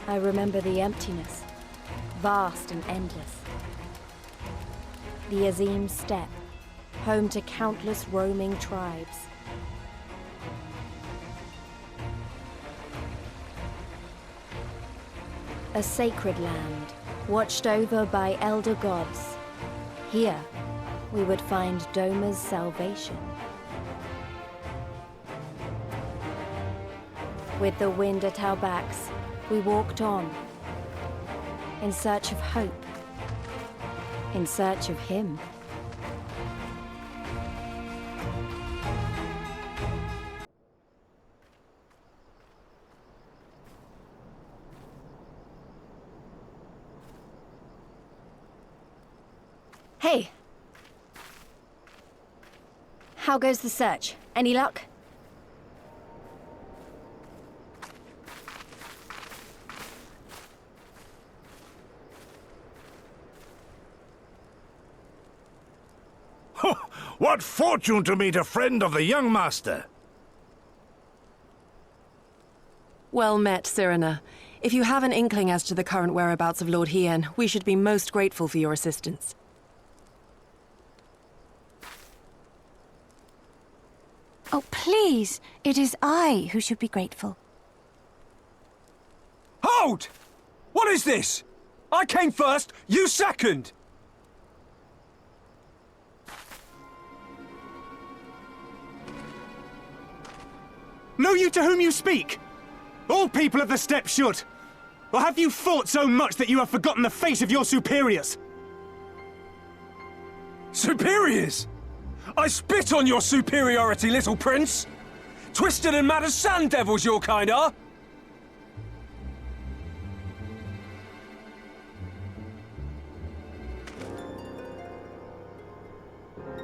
I remember the emptiness, vast and endless. The Azim Steppe, home to countless roaming tribes. A sacred land, watched over by elder gods. Here, we would find Doma's salvation. With the wind at our backs, we walked on, in search of hope, in search of him. Hey! How goes the search? Any luck? What fortune to meet a friend of the young master! Well met, Cyrena. If you have an inkling as to the current whereabouts of Lord Hien, we should be most grateful for your assistance. Oh, please! It is I who should be grateful. Hold! What is this? I came first, you second! Know you to whom you speak? All people of the steppe should. Or have you fought so much that you have forgotten the face of your superiors? Superiors? I spit on your superiority, little prince! Twisted and mad as sand devils your kind are!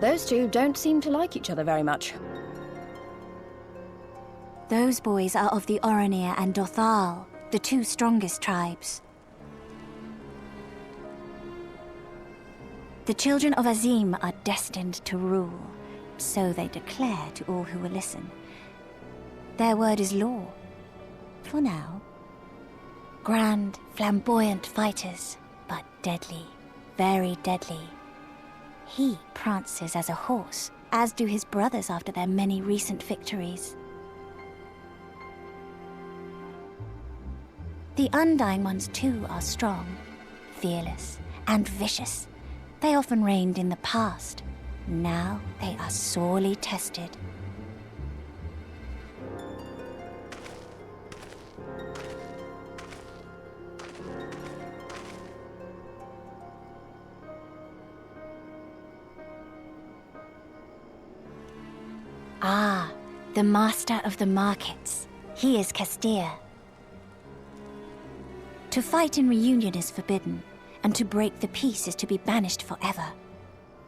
Those two don't seem to like each other very much. Those boys are of the Oranir and Dothal, the two strongest tribes. The children of Azim are destined to rule, so they declare to all who will listen. Their word is law, for now. Grand, flamboyant fighters, but deadly, very deadly. He prances as a horse, as do his brothers after their many recent victories. The Undying ones too are strong, fearless, and vicious. They often reigned in the past. Now they are sorely tested. Ah, the master of the markets. He is Castir. To fight in reunion is forbidden, and to break the peace is to be banished forever.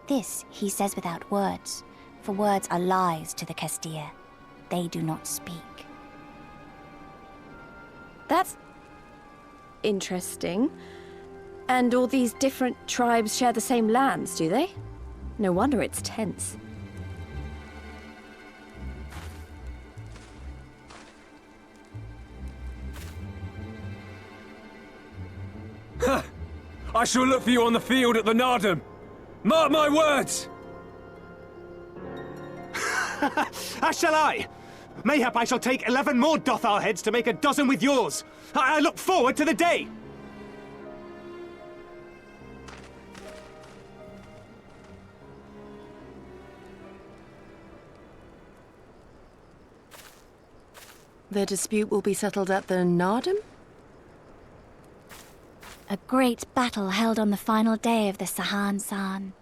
This he says without words, for words are lies to the Castir. They do not speak. That's interesting. And all these different tribes share the same lands, do they? No wonder it's tense. I shall look for you on the field at the Nardum. Mark my words! As shall I. Mayhap I shall take 11 more Dothar heads to make a dozen with yours. I look forward to the day! The dispute will be settled at the Nardum? A great battle held on the final day of the Sahan San.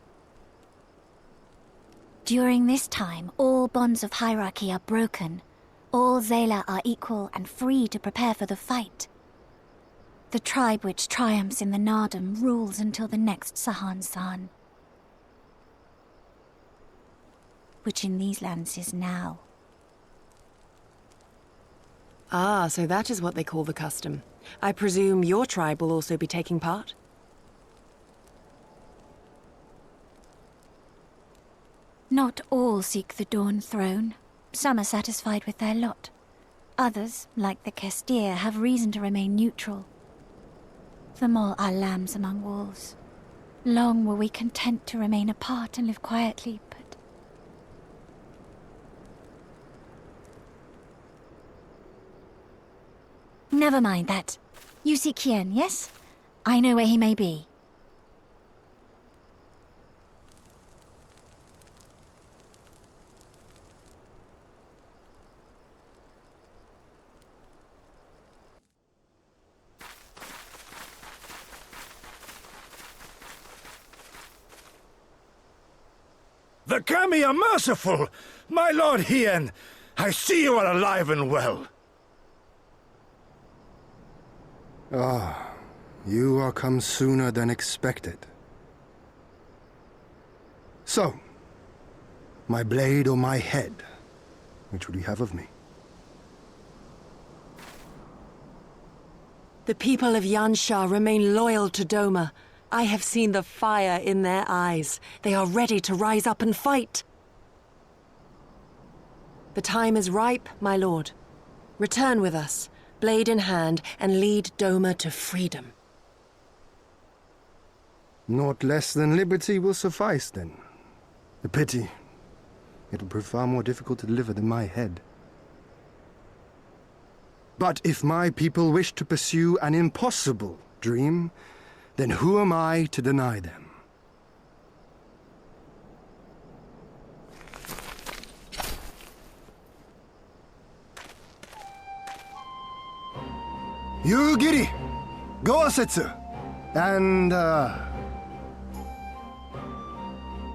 During this time, all bonds of hierarchy are broken. All Zayla are equal and free to prepare for the fight. The tribe which triumphs in the Nardum rules until the next Sahan San, which in these lands is now. Ah, so that is what they call the custom. I presume your tribe will also be taking part? Not all seek the Dawn Throne. Some are satisfied with their lot. Others, like the Castir, have reason to remain neutral. the more our lambs among wolves. Long were we content to remain apart and live quietly, but... Never mind that. You see Kien, yes? I know where he may be. The Kami are merciful! My lord Hien, I see you are alive and well. Ah, you are come sooner than expected. So, my blade or my head? Which would you have of me? The people of Yansha remain loyal to Doma. I have seen the fire in their eyes. They are ready to rise up and fight. The time is ripe, my lord. Return with us, blade in hand, and lead Doma to freedom. Naught less than liberty will suffice, then. A pity. It will prove far more difficult to deliver than my head. But if my people wish to pursue an impossible dream, then who am I to deny them? Yugiri! Gosetsu! And,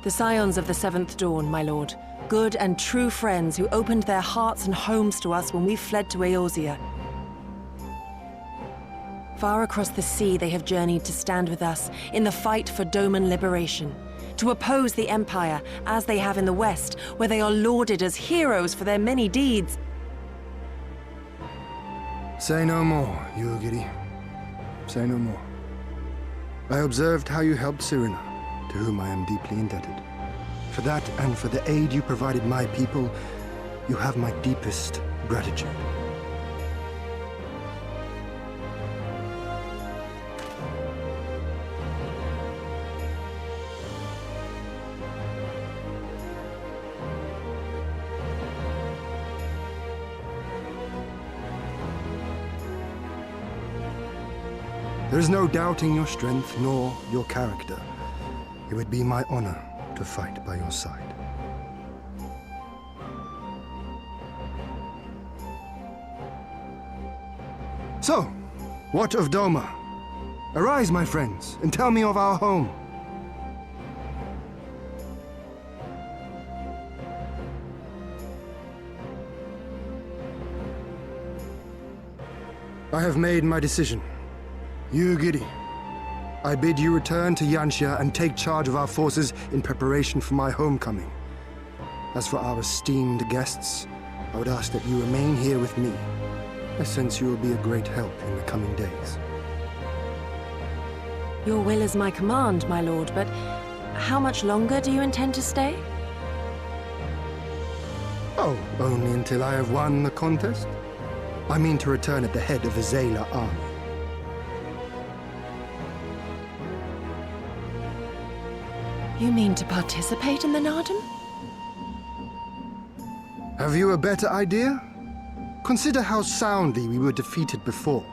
The scions of the Seventh Dawn, my lord. Good and true friends who opened their hearts and homes to us when we fled to Eorzea. Far across the sea they have journeyed to stand with us in the fight for Doman liberation. To oppose the Empire, as they have in the West, where they are lauded as heroes for their many deeds. Say no more, Yugiri. Say no more. I observed how you helped Cyrena, to whom I am deeply indebted. For that and for the aid you provided my people, you have my deepest gratitude. There is no doubting your strength nor your character. It would be my honor to fight by your side. So, what of Doma? Arise, my friends, and tell me of our home. I have made my decision. Yugiri, I bid you return to Yansha and take charge of our forces in preparation for my homecoming. As for our esteemed guests, I would ask that you remain here with me. I sense you will be a great help in the coming days. Your will is my command, my lord, but how much longer do you intend to stay? Oh, only until I have won the contest? I mean to return at the head of the Zayla army. You mean to participate in the Nardum? Have you a better idea? Consider how soundly we were defeated before.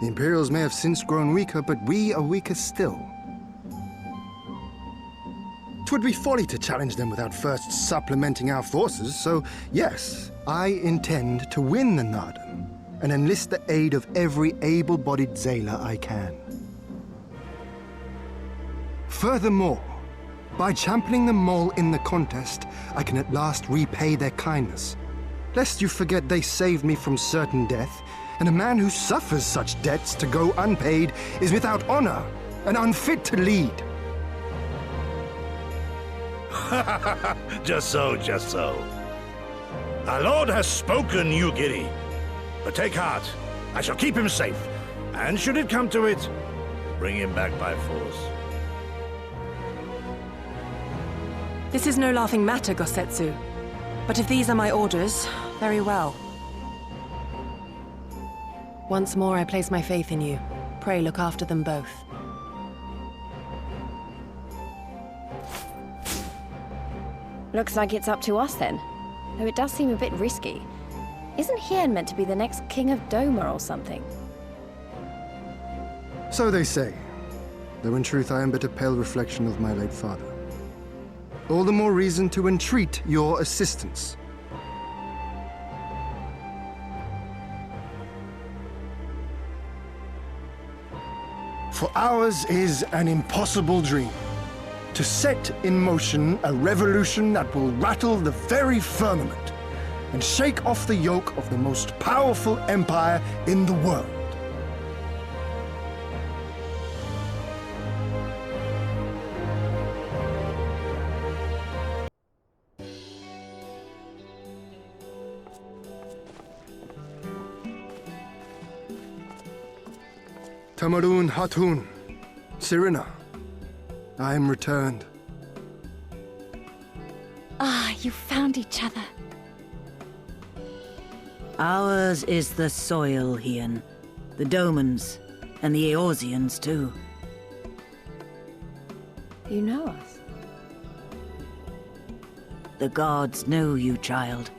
The Imperials may have since grown weaker, but we are weaker still. 'Twould be folly to challenge them without first supplementing our forces, so yes, I intend to win the Nardum and enlist the aid of every able-bodied Zayla I can. Furthermore, by championing the Mole in the contest, I can at last repay their kindness. Lest you forget they saved me from certain death, and a man who suffers such debts to go unpaid is without honor and unfit to lead. Just so, just so. Our lord has spoken, Yugiri. But take heart, I shall keep him safe, and should it come to it, bring him back by force. This is no laughing matter, Gosetsu. But if these are my orders, very well. Once more I place my faith in you. pray look after them both. Looks like it's up to us then. Though it does seem a bit risky. Isn't Hien meant to be the next king of Doma or something? So they say, though in truth I am but a pale reflection of my late father. All the more reason to entreat your assistance. For ours is an impossible dream. To set in motion a revolution that will rattle the very firmament and shake off the yoke of the most powerful empire in the world. Tamarun Hatun, Sirina, I am returned. Ah, you found each other. Ours is the soil, Hien. The Domans, and the Eorzeans too. You know us? The gods know you, child.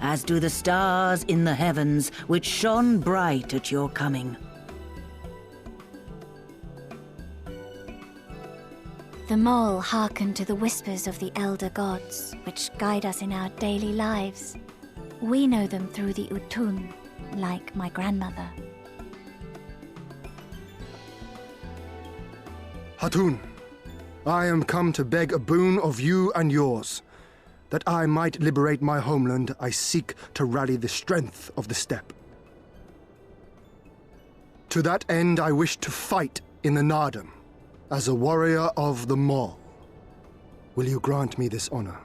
As do the stars in the heavens, which shone bright at your coming. The Mole hearken to the whispers of the elder gods, which guide us in our daily lives. We know them through the Utun, like my grandmother. Hatun, I am come to beg a boon of you and yours. That I might liberate my homeland, I seek to rally the strength of the steppe. To that end, I wish to fight in the Nardum, as a warrior of the Mall. Will you grant me this honor?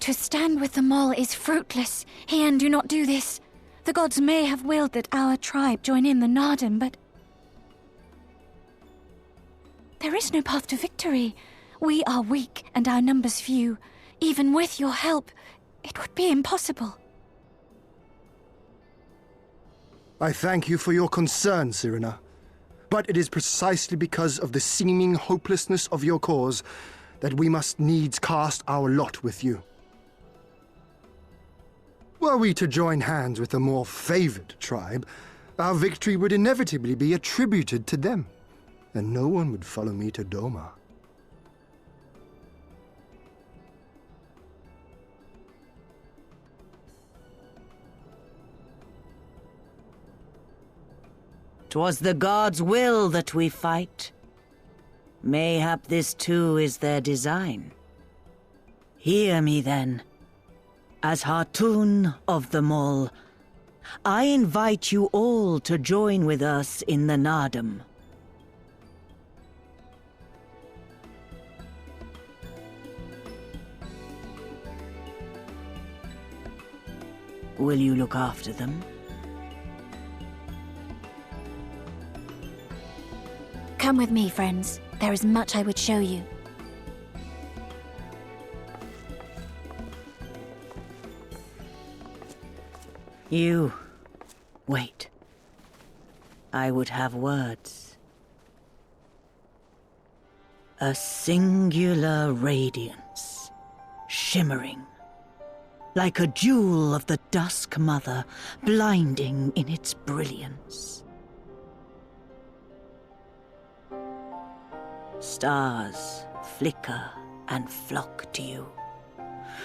To stand with the Mole is fruitless. Hien, do not do this. The gods may have willed that our tribe join in the Nardum, but there is no path to victory. We are weak and our numbers few. Even with your help, it would be impossible. I thank you for your concern, Sirina. But it is precisely because of the seeming hopelessness of your cause that we must needs cast our lot with you. Were we to join hands with a more favored tribe, our victory would inevitably be attributed to them, and no one would follow me to Doma. "'Twas the gods' will that we fight. Mayhap this too is their design. Hear me then. As Hatun of the Mall, I invite you all to join with us in the Nardum. Will you look after them? Come with me, friends. There is much I would show you. You... wait. I would have words. A singular radiance, shimmering, like a jewel of the Dusk Mother, blinding in its brilliance. Stars flicker and flock to you.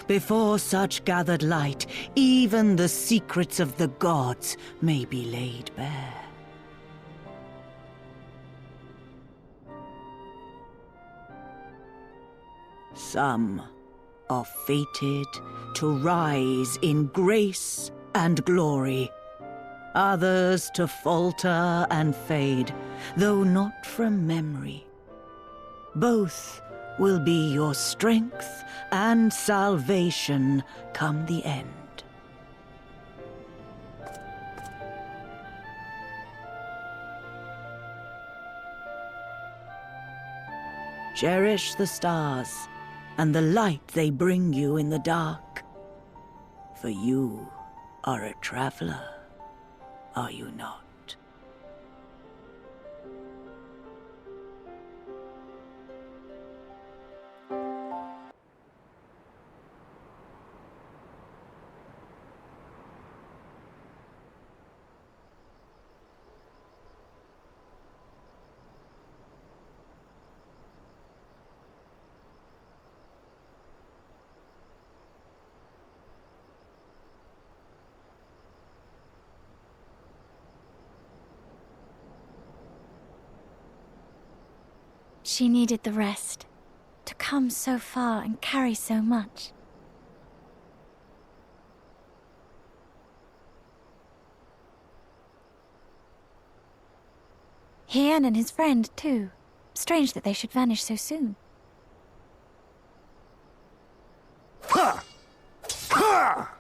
Before such gathered light, even the secrets of the gods may be laid bare. Some are fated to rise in grace and glory, others to falter and fade, though not from memory. Both will be your strength and salvation come the end. Cherish the stars and the light they bring you in the dark. For you are a traveler, are you not? She needed the rest. To come so far and carry so much. Hien and his friend, too. Strange that they should vanish so soon. Ha! Ha!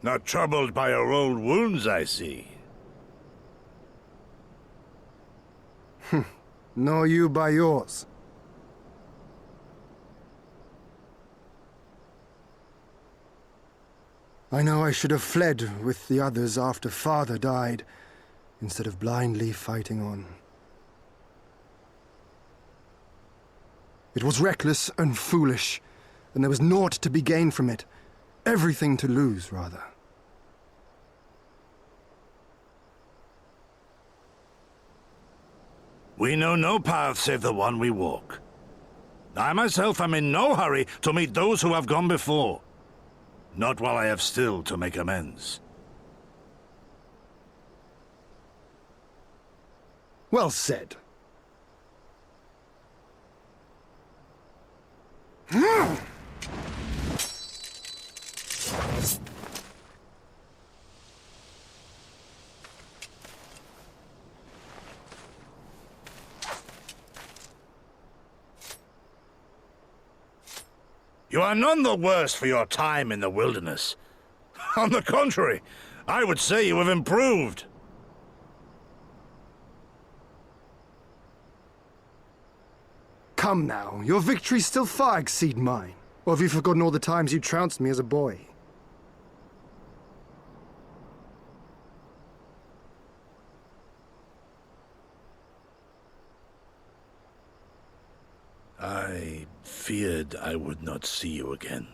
Not troubled by your old wounds, I see. Nor you by yours. I know I should have fled with the others after Father died, instead of blindly fighting on. It was reckless and foolish, and there was naught to be gained from it. Everything to lose, rather. We know no path save the one we walk. I myself am in no hurry to meet those who have gone before. Not while I have still to make amends. Well said. You are none the worse for your time in the wilderness. On the contrary, I would say you have improved. Come now, your victories still far exceed mine. Or have you forgotten all the times you trounced me as a boy? I feared I would not see you again.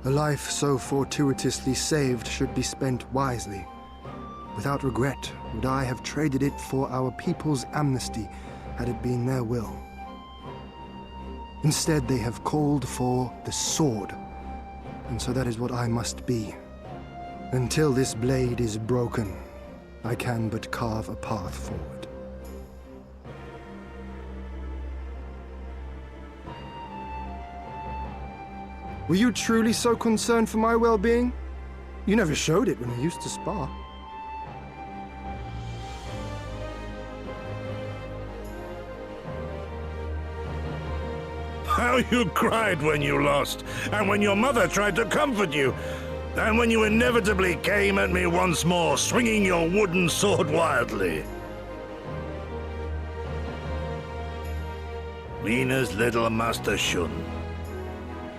A life so fortuitously saved should be spent wisely. Without regret would I have traded it for our people's amnesty, had it been their will. Instead, they have called for the sword, and so that is what I must be. Until this blade is broken, I can but carve a path forward. Were you truly so concerned for my well-being? You never showed it when we used to spar. How you cried when you lost, and when your mother tried to comfort you, and when you inevitably came at me once more, swinging your wooden sword wildly. Mina's little Master Shun.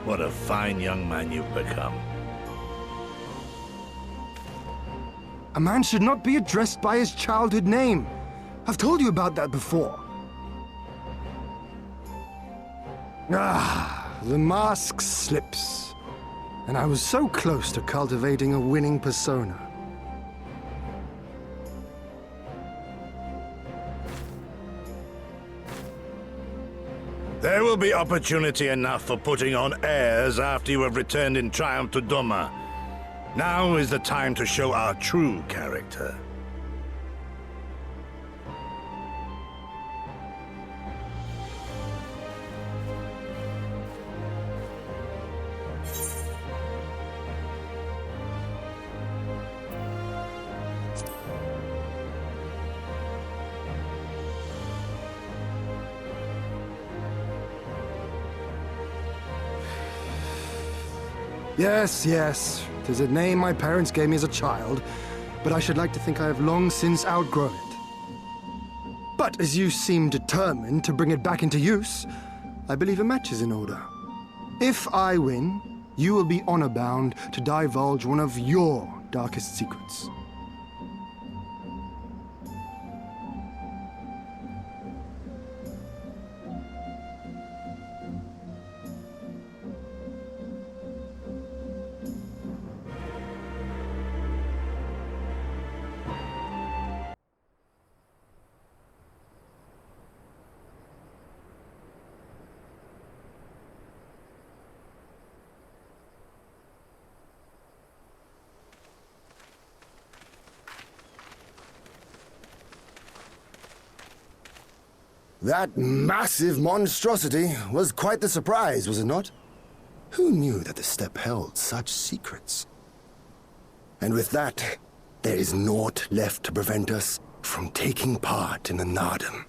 What a fine young man you've become. A man should not be addressed by his childhood name. I've told you about that before. Ah, the mask slips. And I was so close to cultivating a winning persona. There will be opportunity enough for putting on airs after you have returned in triumph to Doma. Now is the time to show our true character. Yes, yes. 'Tis a name my parents gave me as a child, but I should like to think I have long since outgrown it. But as you seem determined to bring it back into use, I believe a match is in order. If I win, you will be honor-bound to divulge one of your darkest secrets. That massive monstrosity was quite the surprise, was it not? Who knew that the steppe held such secrets? And with that, there is naught left to prevent us from taking part in the Nardum.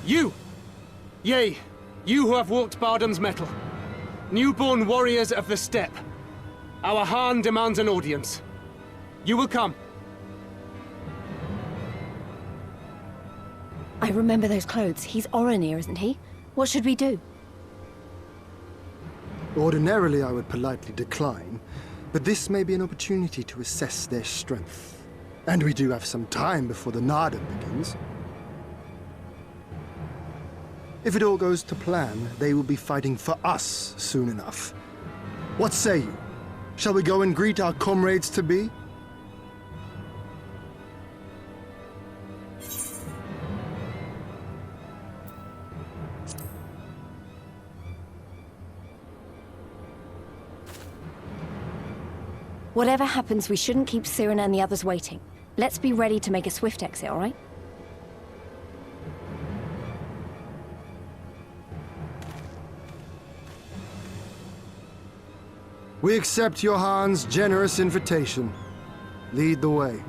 You! Yea, you who have walked Bardam's metal. Newborn warriors of the steppe. Our Khan demands an audience. You will come. I remember those clothes. He's Oronir, isn't he? What should we do? Ordinarily, I would politely decline, but this may be an opportunity to assess their strength. And we do have some time before the Nardum begins. If it all goes to plan, they will be fighting for us soon enough. What say you? Shall we go and greet our comrades-to-be? Whatever happens, we shouldn't keep Cyrano and the others waiting. Let's be ready to make a swift exit, all right? We accept Johan's generous invitation. Lead the way.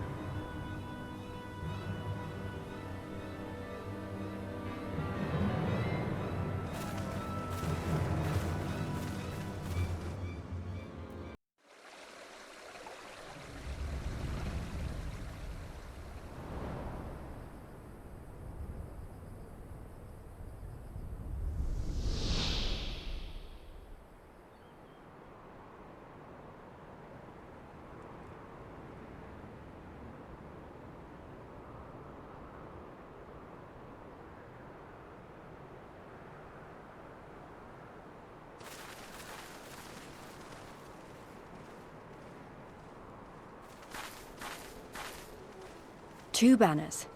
Two banners.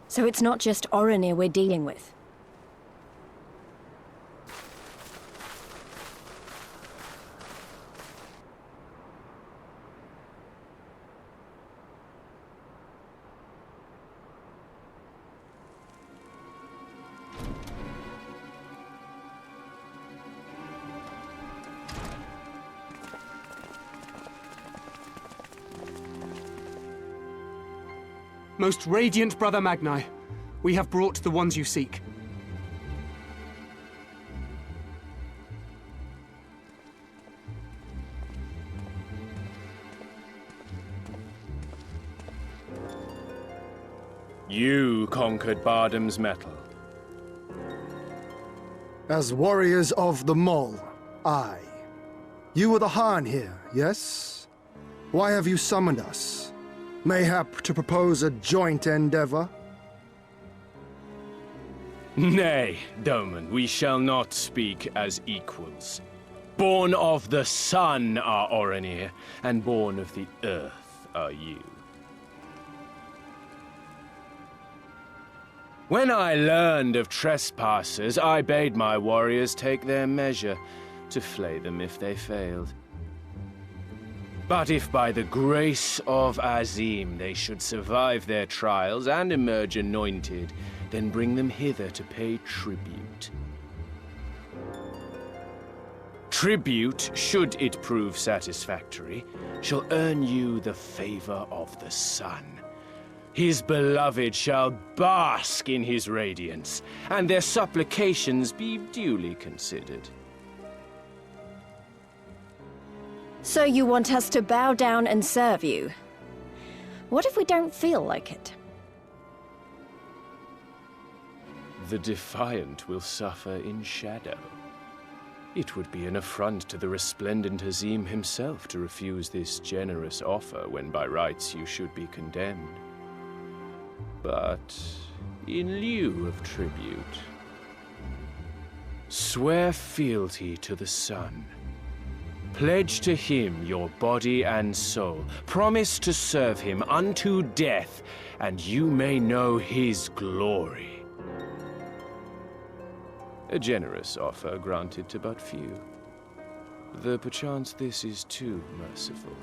So it's not just Oronir we're dealing with. Most radiant Brother Magni, we have brought the ones you seek. You conquered Bardam's metal. As warriors of the Mole, aye. You were the Khan here, yes? Why have you summoned us? Mayhap to propose a joint endeavor? Nay, Doman, we shall not speak as equals. Born of the sun are Oronir, and born of the earth are you. When I learned of trespassers, I bade my warriors take their measure, to flay them if they failed. But if by the grace of Azim they should survive their trials and emerge anointed, then bring them hither to pay tribute. Tribute, should it prove satisfactory, shall earn you the favor of the sun. His beloved shall bask in his radiance, and their supplications be duly considered. So you want us to bow down and serve you? What if we don't feel like it? The defiant will suffer in shadow. It would be an affront to the resplendent Azim himself to refuse this generous offer when by rights you should be condemned. But in lieu of tribute, swear fealty to the sun. Pledge to him your body and soul. Promise to serve him unto death, and you may know his glory. A generous offer granted to but few. Though perchance this is too merciful.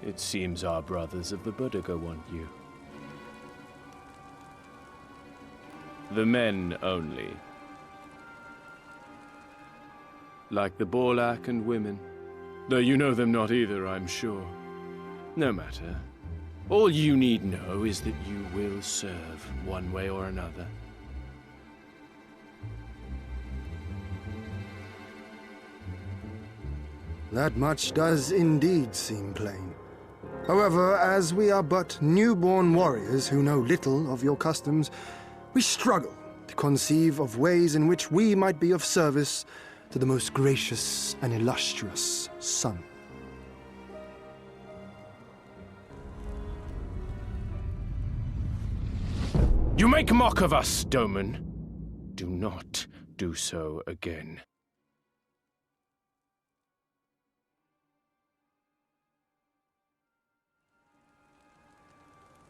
It seems our brothers of the Boudica want you. The men only. Like the Borlak and women. Though you know them not either, I'm sure. No matter. All you need know is that you will serve one way or another. That much does indeed seem plain. However, as we are but newborn warriors who know little of your customs, we struggle to conceive of ways in which we might be of service to the most gracious and illustrious son. You make mock of us, Doman. Do not do so again.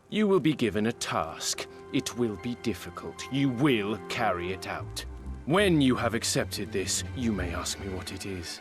You will be given a task. It will be difficult. You will carry it out. When you have accepted this, you may ask me what it is.